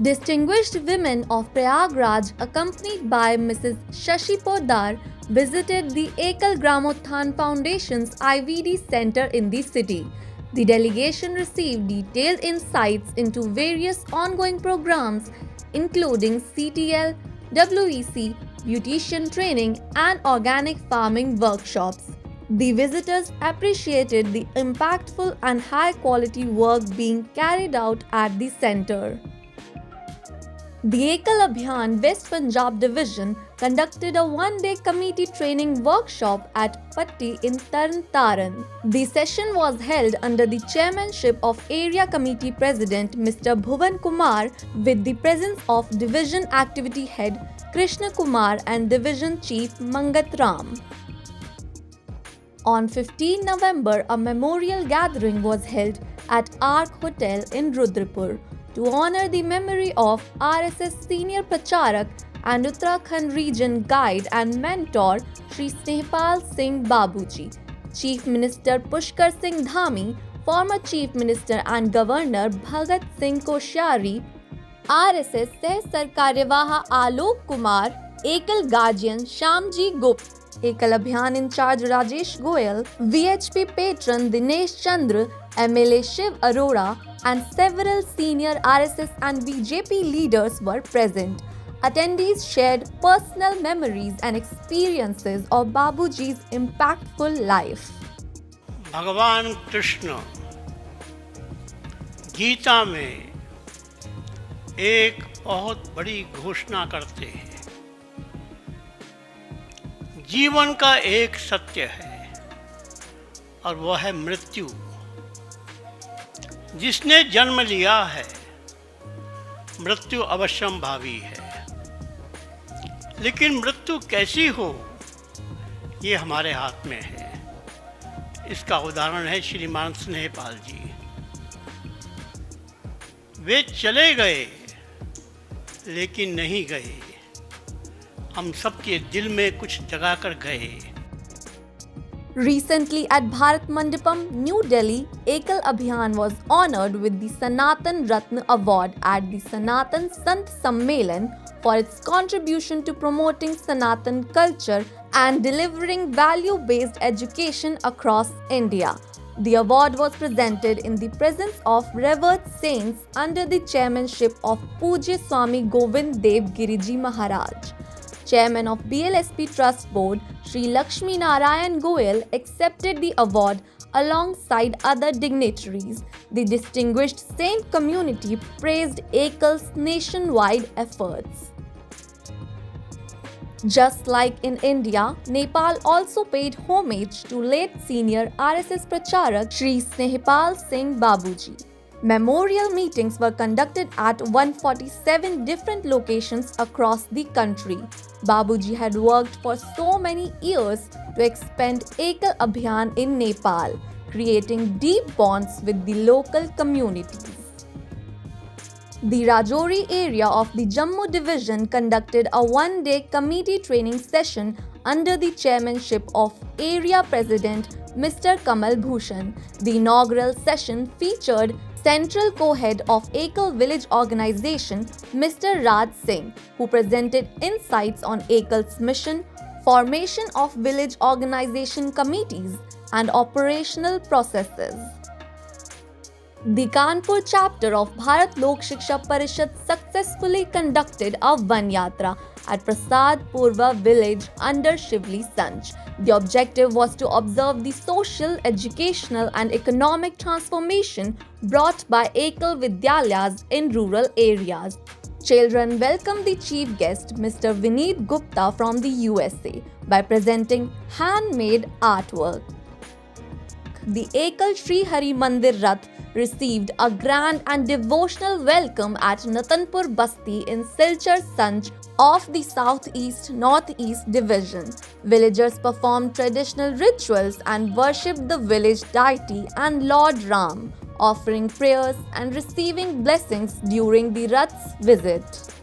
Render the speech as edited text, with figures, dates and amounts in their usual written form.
Distinguished women of Prayagraj, accompanied by Mrs. Shashi Poddar, visited the Ekal Gramothan Foundation's IVD center in the city. The delegation received detailed insights into various ongoing programs, including CTL, WEC, beautician training, and organic farming workshops. The visitors appreciated the impactful and high quality work being carried out at the center. The Ekal Abhiyan West Punjab Division conducted a one-day committee training workshop at Patti in Tarn Taran. The session was held under the chairmanship of Area Committee President Mr. Bhuvan Kumar with the presence of Division Activity Head Krishna Kumar and Division Chief Mangat Ram. On 15 November, a memorial gathering was held at Ark Hotel in Rudrapur to honor the memory of RSS Senior Pracharak and Uttarakhand Region Guide and Mentor Shri Snehpal Singh Babuji, Chief Minister Pushkar Singh Dhami, former Chief Minister and Governor Bhagat Singh Koshyari, RSS Seh Sarkaryawah Alok Kumar, Ekal Guardian Shamji Gupta, Ekal Abhiyan in charge Rajesh Goyal, VHP patron Dinesh Chandra, MLA Shiv Arora, and several senior RSS and BJP leaders were present. Attendees shared personal memories and experiences of Babuji's impactful life. भगवान कृष्ण गीता में एक बहुत बड़ी घोषणा करते हैं। जीवन का एक सत्य है और वह है मृत्यु। जिसने जन्म लिया है मृत्यु अवश्यंभावी है, लेकिन मृत्यु कैसी हो ये हमारे हाथ में है। इसका उदाहरण है श्रीमान स्नेहपाल जी। वे चले गए लेकिन नहीं गए, हम सबके दिल में कुछ जगा कर गए। Recently at Bharat Mandapam, New Delhi, Ekal Abhiyan was honored with the Sanatan Ratna Award at the Sanatan Sant Sammelan for its contribution to promoting Sanatan culture and delivering value-based education across India. The award was presented in the presence of revered saints under the chairmanship of Pujya Swami Govind Dev Giriji Maharaj. Chairman of BLSP Trust Board, Sri Lakshmi Narayan Goyal, accepted the award alongside other dignitaries. The distinguished saint community praised Ekal's nationwide efforts. Just like in India, Nepal also paid homage to late senior RSS Pracharak Shri Snehpal Singh Babuji. Memorial meetings were conducted at 147 different locations across the country. Babuji had worked for so many years to expand Ekal Abhiyan in Nepal, creating deep bonds with the local communities. The Rajouri area of the Jammu division conducted a one-day committee training session under the chairmanship of Area President Mr. Kamal Bhushan. The inaugural session featured Central Co-Head of Ekal Village Organization, Mr. Raj Singh, who presented insights on Ekal's mission, formation of village organization committees, and operational processes. The Kanpur chapter of Bharat Lok Shiksha Parishad successfully conducted a Van Yatra at Prasad Purva village under Shivli Sanch. The objective was to observe the social, educational and economic transformation brought by Ekal Vidyalayas in rural areas. Children welcomed the chief guest, Mr. Vineet Gupta from the USA, by presenting handmade artwork. The Ekal Shri Hari Mandir Rath received a grand and devotional welcome at Natanpur Basti in Silchar Sanch of the Southeast-Northeast Division. Villagers performed traditional rituals and worshipped the village deity and Lord Ram, offering prayers and receiving blessings during the Rath's visit.